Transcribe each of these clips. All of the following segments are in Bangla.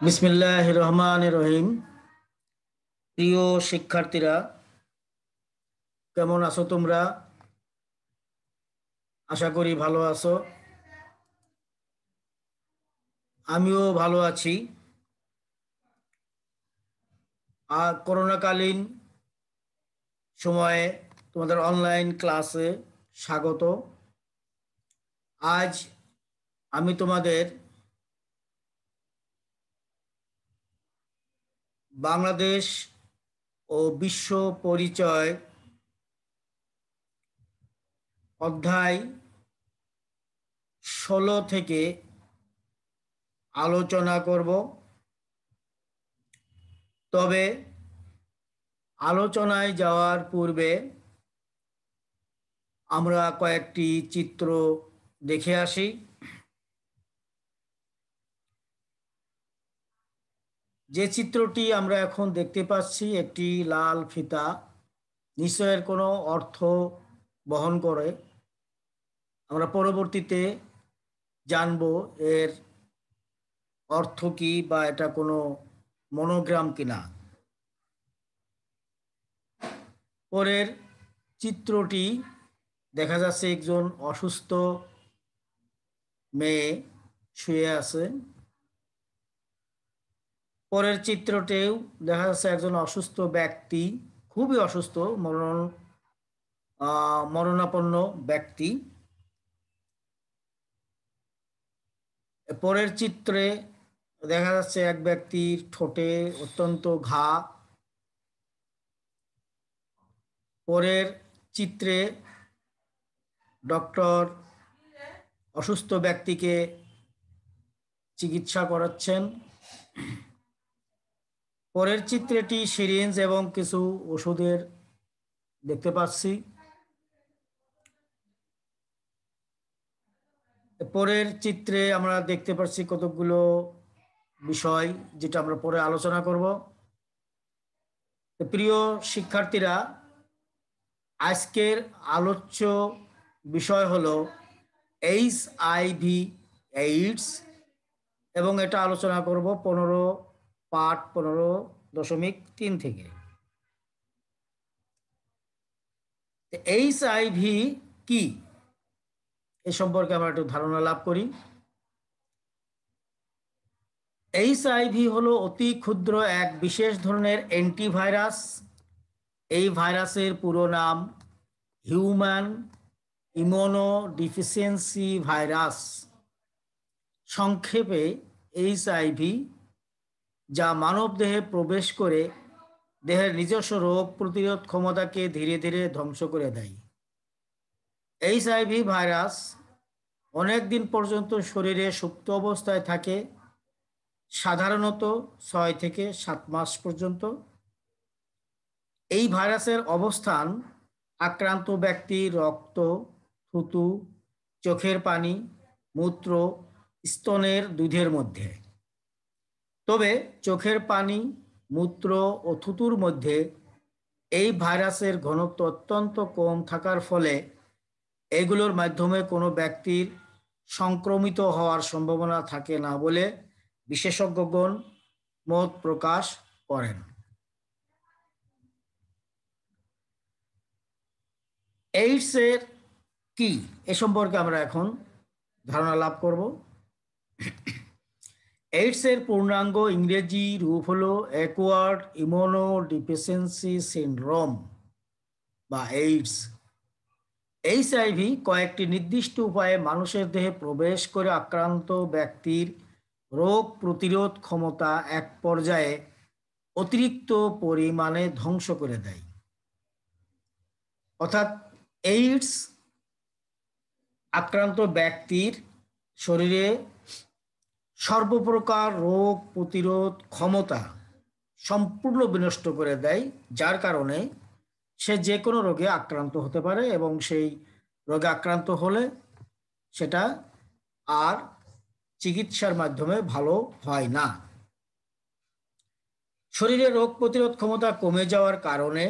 বিসমিল্লাহির রহমানির রহিম। প্রিয় শিক্ষার্থীরা, কেমন আছো তোমরা? আশা করি ভালো আছো। আমিও ভালো আছি। আর করোনাকালীন সময়ে তোমাদের অনলাইন ক্লাসে স্বাগত। আজ আমি তোমাদের বাংলাদেশ ও বিশ্ব পরিচয় অধ্যায় 16 থেকে আলোচনা করব। তবে আলোচনায় যাওয়ার পূর্বে আমরা কয়েকটি চিত্র দেখে আসি। যে চিত্রটি আমরা এখন দেখতে পাচ্ছি, একটি লাল ফিতা, নিশ্চয়ের কোনো অর্থ বহন করে। আমরা পরবর্তীতে জানব এর অর্থ কি, বা এটা কোনো মনোগ্রাম কিনা। পরের চিত্রটি দেখা যাচ্ছে একজন অসুস্থ মেয়ে শুয়ে আছে। পরের চিত্রতেও দেখা যাচ্ছে একজন অসুস্থ ব্যক্তি, খুবই অসুস্থ, মরণাপন্ন ব্যক্তি। পরের চিত্রে দেখা যাচ্ছে এক ব্যক্তির ঠোঁটে অত্যন্ত ঘা। পরের চিত্রে ডক্টর অসুস্থ ব্যক্তিকে চিকিৎসা করাচ্ছেন। পরের চিত্রটি সিরিঞ্জ এবং কিছু ওষুধের দেখতে পাচ্ছি। পরের চিত্রে আমরা দেখতে পাচ্ছি কতগুলো বিষয়, যেটা আমরা পরে আলোচনা করব। প্রিয় শিক্ষার্থীরা, আজকের আলোচ্য বিষয় হলো HIV এইডস, এবং এটা আলোচনা করব 15.3 থেকে। HIV কি এ সম্পর্কে আমরা একটু ধারণা লাভ করি। HIV হলো অতি ক্ষুদ্র এক বিশেষ ধরনের অ্যান্টিভাইরাস। এই ভাইরাসের পুরো নাম হিউম্যান ইমিউনোডেফিসিয়েন্সি ভাইরাস, সংক্ষেপে HIV, যা মানবদেহে প্রবেশ করে দেহের নিজস্ব রোগ প্রতিরোধ ক্ষমতাকে ধীরে ধীরে ধ্বংস করে দেয়। HIV ভাইরাস অনেক দিন পর্যন্ত শরীরে সুপ্ত অবস্থায় থাকে, সাধারণত 6 থেকে 7 মাস পর্যন্ত। এই ভাইরাসের অবস্থান আক্রান্ত ব্যক্তির রক্ত, থুতু, চোখের পানি, মূত্র, স্তনের দুধের মধ্যে। তবে চোখের পানি, মূত্র ও থুতুর মধ্যে এই ভাইরাসের ঘনত্ব অত্যন্ত কম থাকার ফলে এগুলোর মাধ্যমে কোনো ব্যক্তির সংক্রমিত হওয়ার সম্ভাবনা থাকে না বলে বিশেষজ্ঞগণ মত প্রকাশ করেন। এইডস এর কি এ সম্পর্কে আমরা এখন ধারণা লাভ করব। এইডস এর পূর্ণাঙ্গ ইংরেজি রূপ হলো অ্যাকোয়ার্ড ইমিউনোডেফিসিয়েন্সি সিনড্রোম বা এইডস। HIV কয়েকটি নির্দিষ্ট উপায়ে মানুষের দেহে প্রবেশ করে আক্রান্ত ব্যক্তির রোগ প্রতিরোধ ক্ষমতা এক পর্যায়ে অতিরিক্ত পরিমাণে ধ্বংস করে দেয়। অর্থাৎ এইডস আক্রান্ত ব্যক্তির শরীরে সর্বপ্রকার রোগ প্রতিরোধ ক্ষমতা সম্পূর্ণ বিনষ্ট করে দেয়, যার কারণে সে যে কোনো রোগে আক্রান্ত হতে পারে, এবং সেই রোগে আক্রান্ত হলে সেটা আর চিকিৎসার মাধ্যমে ভালো হয় না। শরীরে রোগ প্রতিরোধ ক্ষমতা কমে যাওয়ার কারণে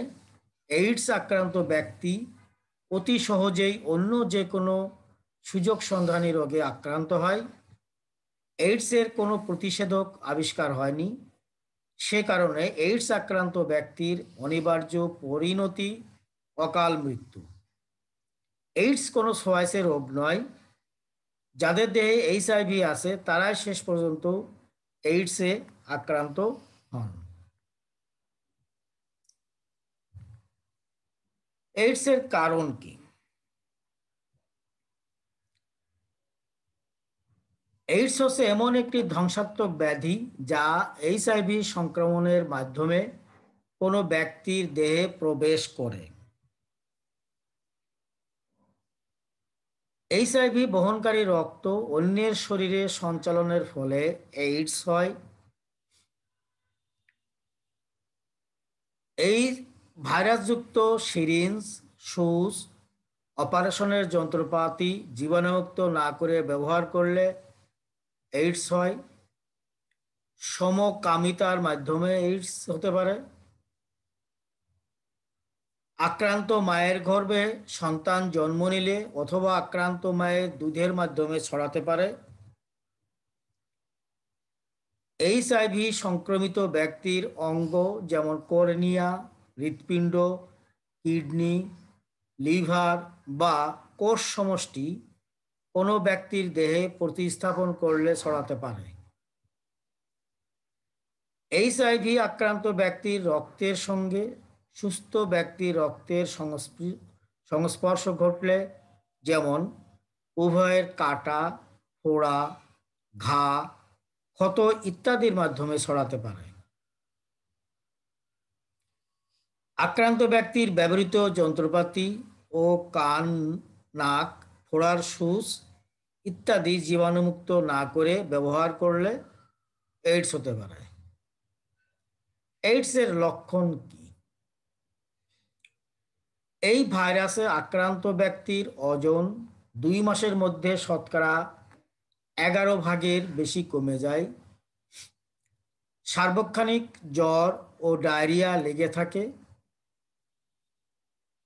এইডস আক্রান্ত ব্যক্তি অতি সহজেই অন্য যে কোনো সুযোগ সন্ধানী রোগে আক্রান্ত হয়। এইডসের কোনো প্রতিষেধক আবিষ্কার হয়নি, সে কারণে এইডস আক্রান্ত ব্যক্তির অনিবার্য পরিণতি অকাল মৃত্যু। এইডস কোনো ছোঁয়াচে রোগ নয়। যাদের দেহে এইচআইভি আছে তারাই শেষ পর্যন্ত এইডসে আক্রান্ত হন। এইডসের কারণ কি? এইডস হচ্ছে এমন একটি ধ্বংসাত্মক ব্যাধি যা এইচআইভি সংক্রমণের মাধ্যমে কোনো ব্যক্তির দেহে প্রবেশ করে। এইচআইভি বহনকারী রক্ত অন্যের শরীরে সঞ্চালনের ফলে এইডস হয়। এই ভাইরাসযুক্ত সিরিঞ্জ, সুচ, অপারেশনের যন্ত্রপাতি জীবাণুমুক্ত না করে ব্যবহার করলে এইডস হয়। সমকামিতার মাধ্যমে এইডস হতে পারে। আক্রান্ত মায়ের গর্ভে সন্তান জন্ম নিলে অথবা আক্রান্ত মায়ের দুধের মাধ্যমে ছড়াতে পারে। এইচআইভি সংক্রমিত ব্যক্তির অঙ্গ যেমন কর্নিয়া, হৃৎপিণ্ড, কিডনি, লিভার বা কোষ সমষ্টি কোনো ব্যক্তির দেহে প্রতিস্থাপন করলে ছড়াতে পারে। এইচআইভি আক্রান্ত ব্যক্তির রক্তের সঙ্গে সুস্থ ব্যক্তির রক্তের সংস্পর্শ ঘটলে, যেমন উভয়ের কাটা, ফোড়া, ঘা, ক্ষত ইত্যাদির মাধ্যমে ছড়াতে পারে। আক্রান্ত ব্যক্তির ব্যবহৃত যন্ত্রপাতি ও কান, নাক, ফোড়ার সুচ ইত্যাদি জীবাণুমুক্ত না করে ব্যবহার করলে এইডস হতে পারে। এইডসের লক্ষণ কি? এই ভাইরাসে আক্রান্ত ব্যক্তির ওজন 2 মাসের মধ্যে শতকরা 11 ভাগের বেশি কমে যায়। সার্বক্ষণিক জ্বর ও ডায়রিয়া লেগে থাকে।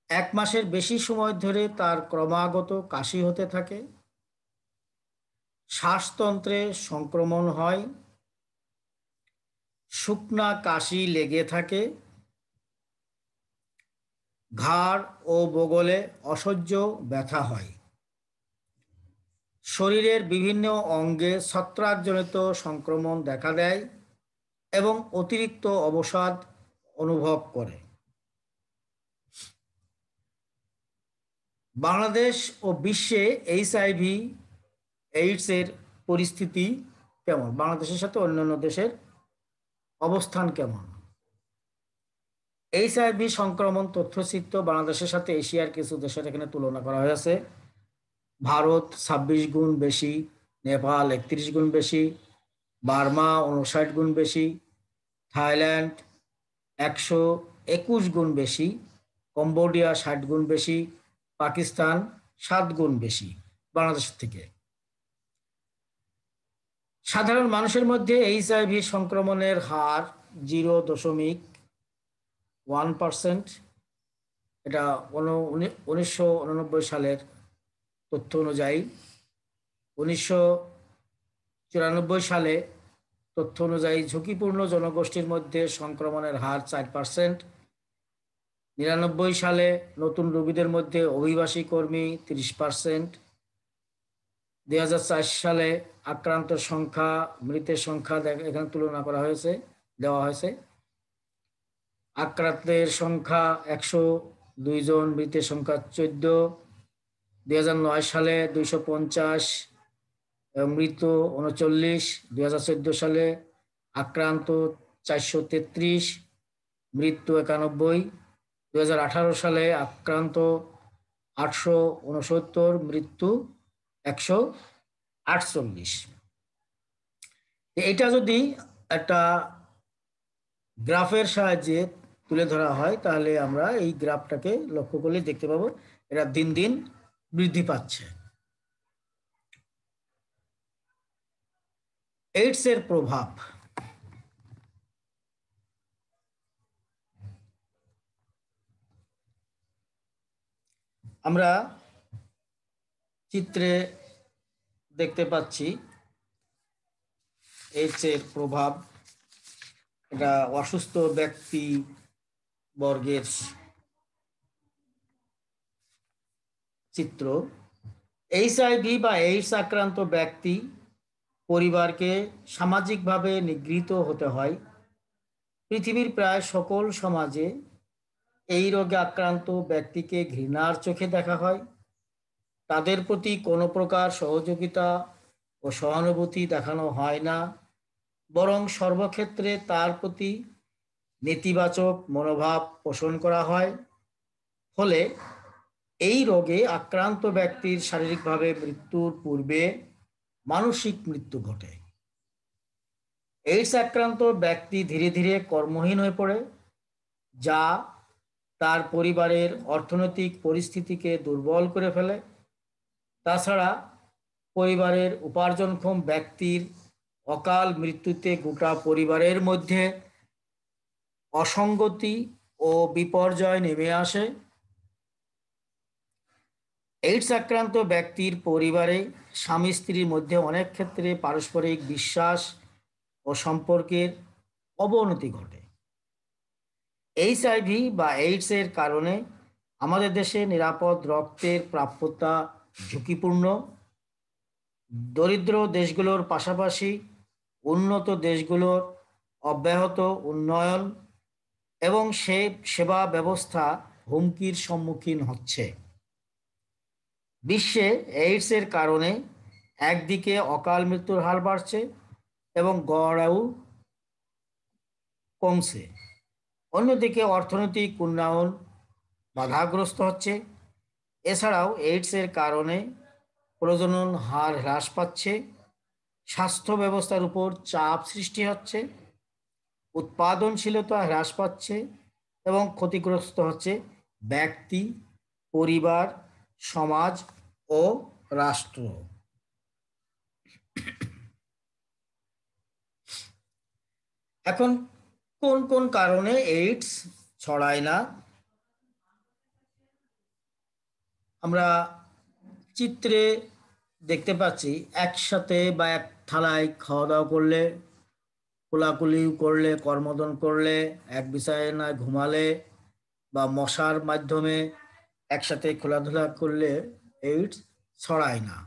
1 মাসের বেশি সময় ধরে তার ক্রমাগত কাশি হতে থাকে। শ্বাসতন্ত্রে সংক্রমণ হয়। শুকনা কাশি লেগে থাকে। ঘাড় ও বগলে অসহ্য ব্যথা হয়। শরীরের বিভিন্ন অঙ্গে ছত্রাকজনিত সংক্রমণ দেখা দেয় এবং অতিরিক্ত অবসাদ অনুভব করে। বাংলাদেশ ও বিশ্বে এইচআইভি এইডসের পরিস্থিতি কেমন? বাংলাদেশের সাথে অন্যান্য দেশের অবস্থান কেমন? এইচআইভি সংক্রমণ তথ্যচিত্র বাংলাদেশের সাথে এশিয়ার কিছু দেশের এখানে তুলনা করা হয়েছে। ভারত 26 গুণ বেশি, নেপাল 31 গুণ বেশি, বার্মা 59 গুণ বেশি, থাইল্যান্ড 121 গুণ বেশি, কম্বোডিয়া 60 গুণ বেশি, পাকিস্তান 7 গুণ বেশি বাংলাদেশের থেকে। সাধারণ মানুষের মধ্যে এইচআইভি সংক্রমণের হার 0.1%। এটা 1989 সালের তথ্য অনুযায়ী। 1994 সালে তথ্য অনুযায়ী ঝুঁকিপূর্ণ জনগোষ্ঠীর মধ্যে সংক্রমণের হার 4%। 99 সালে নতুন রোগীদের মধ্যে অভিবাসী কর্মী 30%। 2004 সালে আক্রান্ত সংখ্যা, মৃতের সংখ্যা এখানে তুলনা করা হয়েছে, দেওয়া হয়েছে। আক্রান্তের সংখ্যা 102 জন, মৃতের সংখ্যা 14। 2009 সালে 250, মৃত 39। 2014 সালে আক্রান্ত 433, মৃত্যু 91। 2018 সালে আক্রান্ত 869, মৃত্যু 148। এটা যদি একটা গ্রাফের সাহায্যে তুলে ধরা হয় তাহলে আমরা এই গ্রাফটাকে লক্ষ্য করলে দেখতে পাবো এটা দিন দিন বৃদ্ধি পাচ্ছে। এইডসের প্রভাব। আমরা চিত্রে দেখতে পাচ্ছি এইডস এর প্রভাব, এটা অসুস্থ ব্যক্তি বর্গের চিত্র। এইচআইভি বা এইডস আক্রান্ত ব্যক্তি পরিবারকে সামাজিকভাবে নিগৃহীত হতে হয়। পৃথিবীর প্রায় সকল সমাজে এই রোগে আক্রান্ত ব্যক্তিকে ঘৃণার চোখে দেখা হয়। তাদের প্রতি কোনো প্রকার সহযোগিতা ও সহানুভূতি দেখানো হয় না, বরং সর্বক্ষেত্রে তার প্রতি নেতিবাচক মনোভাব পোষণ করা হয়। ফলে এই রোগে আক্রান্ত ব্যক্তির শারীরিকভাবে মৃত্যুর পূর্বে মানসিক মৃত্যু ঘটে। এইডস আক্রান্ত ব্যক্তি ধীরে ধীরে কর্মহীন হয়ে পড়ে, যা তার পরিবারের অর্থনৈতিক পরিস্থিতিকে দুর্বল করে ফেলে। তাছাড়া পরিবারের উপার্জনক্ষম ব্যক্তির অকাল মৃত্যুতে গোটা পরিবারের মধ্যে অসঙ্গতি ও বিপর্যয় নেমে আসে। এইডস আক্রান্ত ব্যক্তির পরিবারে স্বামী স্ত্রীর মধ্যে অনেক ক্ষেত্রে পারস্পরিক বিশ্বাস ও সম্পর্কের অবনতি ঘটে। এইচআইভি বা এইডস এর কারণে আমাদের দেশে নিরাপদ রক্তের প্রাপ্যতা ঝুঁকিপূর্ণ। দরিদ্র দেশগুলোর পাশাপাশি উন্নত দেশগুলোর অব্যাহত উন্নয়ন এবং সেবা ব্যবস্থা হুমকির সম্মুখীন হচ্ছে। বিশ্বে এইডসের কারণে একদিকে অকাল মৃত্যুর হার বাড়ছে এবং গড় আয়ু কমছে, অন্যদিকে অর্থনৈতিক উন্নয়ন বাধাগ্রস্ত হচ্ছে। এছাড়াও এইডসের কারণে প্রজনন হার হ্রাস পাচ্ছে, স্বাস্থ্য ব্যবস্থার উপর চাপ সৃষ্টি হচ্ছে, উৎপাদনশীলতা হ্রাস পাচ্ছে এবং ক্ষতিগ্রস্ত হচ্ছে ব্যক্তি, পরিবার, সমাজ ও রাষ্ট্র। এখন কোন কোন কারণে এইডস ছড়ায় না? আমরা চিত্রে দেখতে পাচ্ছি, একসাথে বা এক থালায় খাওয়া দাওয়া করলে, কোলাকুলি করলে, কর্মদন করলে, এক বিছানায় ঘুমালে বা মশার মাধ্যমে একসাথে খেলাধুলা করলে এইডস ছড়ায় না।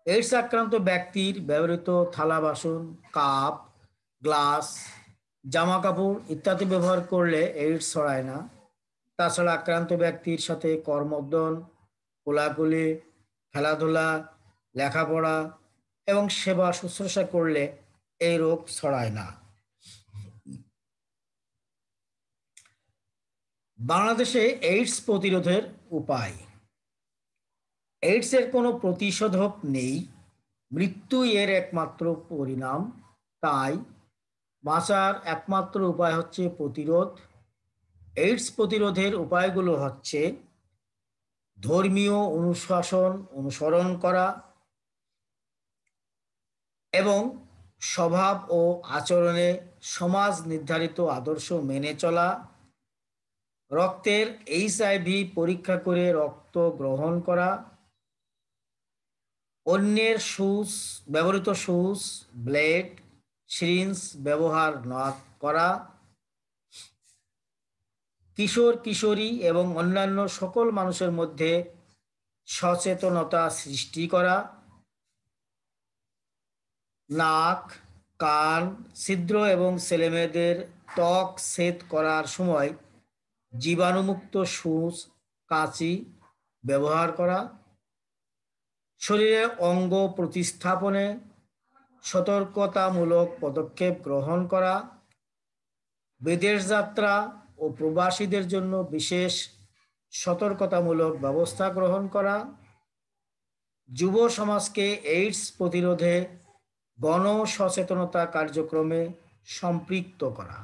এইডস আক্রান্ত ব্যক্তির ব্যবহৃত থালা বাসন, কাপ, গ্লাস, জামা কাপড় ইত্যাদি ব্যবহার করলে এইডস ছড়ায় না। তাছাড়া আক্রান্ত ব্যক্তির সাথে কর্মোদ্যম, কোলাকুলি, খেলাধুলা, লেখাপড়া এবং সেবা শুশ্রূষা করলে এই রোগ ছড়ায় না। বাংলাদেশে এইডস প্রতিরোধের উপায়। এইডসের কোনো প্রতিষেধক নেই, মৃত্যুই এর একমাত্র পরিণাম। তাই বাঁচার একমাত্র উপায় হচ্ছে প্রতিরোধ। এইডস প্রতিরোধের উপায়গুলো হচ্ছে ধর্মীয় অনুশাসন অনুসরণ করা এবং স্বভাব ও আচরণে সমাজ নির্ধারিত আদর্শ মেনে চলা, রক্তের এইচআইভি পরীক্ষা করে রক্ত গ্রহণ করা, অন্যের ব্যবহৃত সুচ, ব্লেড, সিরিঞ্জ ব্যবহার না করা, কিশোর কিশোরী এবং অন্যান্য সকল মানুষের মধ্যে সচেতনতা সৃষ্টি করা, নাক, কান ছিদ্র এবং ছেলেমেয়েদের ত্বক ছেদ করার সময় জীবাণুমুক্ত সুচ, কাঁচি ব্যবহার করা, শরীরে অঙ্গ প্রতিস্থাপনে সতর্কতামূলক পদক্ষেপ গ্রহণ করা, বিদেশ যাত্রা ও প্রবাসীদের জন্য বিশেষ সতর্কতামূলক ব্যবস্থা গ্রহণ করা, যুব সমাজকে এইডস প্রতিরোধে গণসচেতনতা কার্যক্রমে সম্পৃক্ত করা।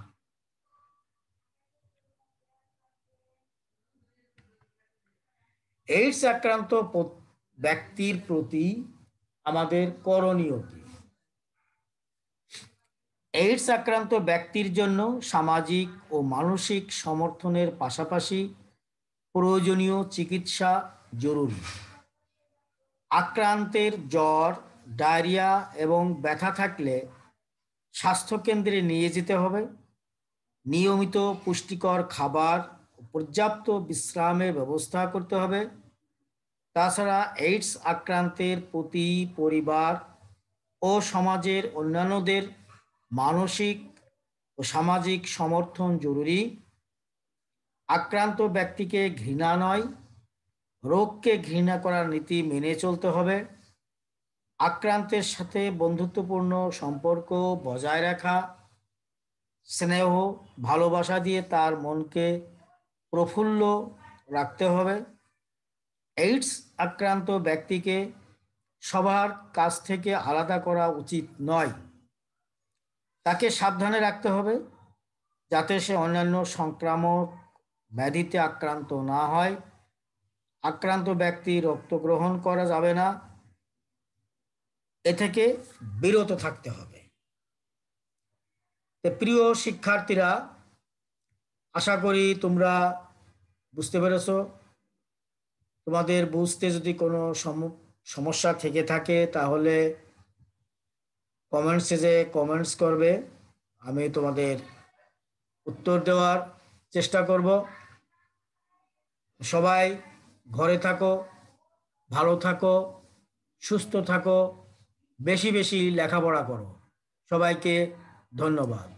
এইডস আক্রান্ত ব্যক্তির প্রতি আমাদের করণীয় কি? এইডস আক্রান্ত ব্যক্তির জন্য সামাজিক ও মানসিক সমর্থনের পাশাপাশি প্রয়োজনীয় চিকিৎসা জরুরি। আক্রান্তের জ্বর, ডায়রিয়া এবং ব্যথা থাকলে স্বাস্থ্যকেন্দ্রে নিয়ে যেতে হবে। নিয়মিত পুষ্টিকর খাবার ও পর্যাপ্ত বিশ্রামের ব্যবস্থা করতে হবে। তাছাড়া এইডস আক্রান্তের প্রতি পরিবার ও সমাজের অন্যান্যদের মানসিক ও সামাজিক সমর্থন জরুরি। আক্রান্ত ব্যক্তিকে ঘৃণা নয়, রোগকে ঘৃণা করার নীতি মেনে চলতে হবে। আক্রান্তের সাথে বন্ধুত্বপূর্ণ সম্পর্ক বজায় রাখা, স্নেহ ভালোবাসা দিয়ে তার মনকে প্রফুল্ল রাখতে হবে। এইডস আক্রান্ত ব্যক্তিকে সবার কাছ থেকে আলাদা করা উচিত নয়। তাকে সাবধানে রাখতে হবে যাতে সে অন্যান্য সংক্রামক ব্যাধিতে আক্রান্ত না হয়। আক্রান্ত ব্যক্তি রক্ত গ্রহণ করা যাবে না, এ থেকে বিরত থাকতে হবে। প্রিয় শিক্ষার্থীরা, আশা করি তোমরা বুঝতে পেরেছো। তোমাদের বুঝতে যদি কোনো সমস্যা থেকে থাকে তাহলে কমেন্টসে যে কমেন্টস করবে, আমি তোমাদের উত্তর দেওয়ার চেষ্টা করব। সবাই ঘরে থাকো, ভালো থাকো, সুস্থ থাকো, বেশি বেশি লেখাপড়া করো। সবাইকে ধন্যবাদ।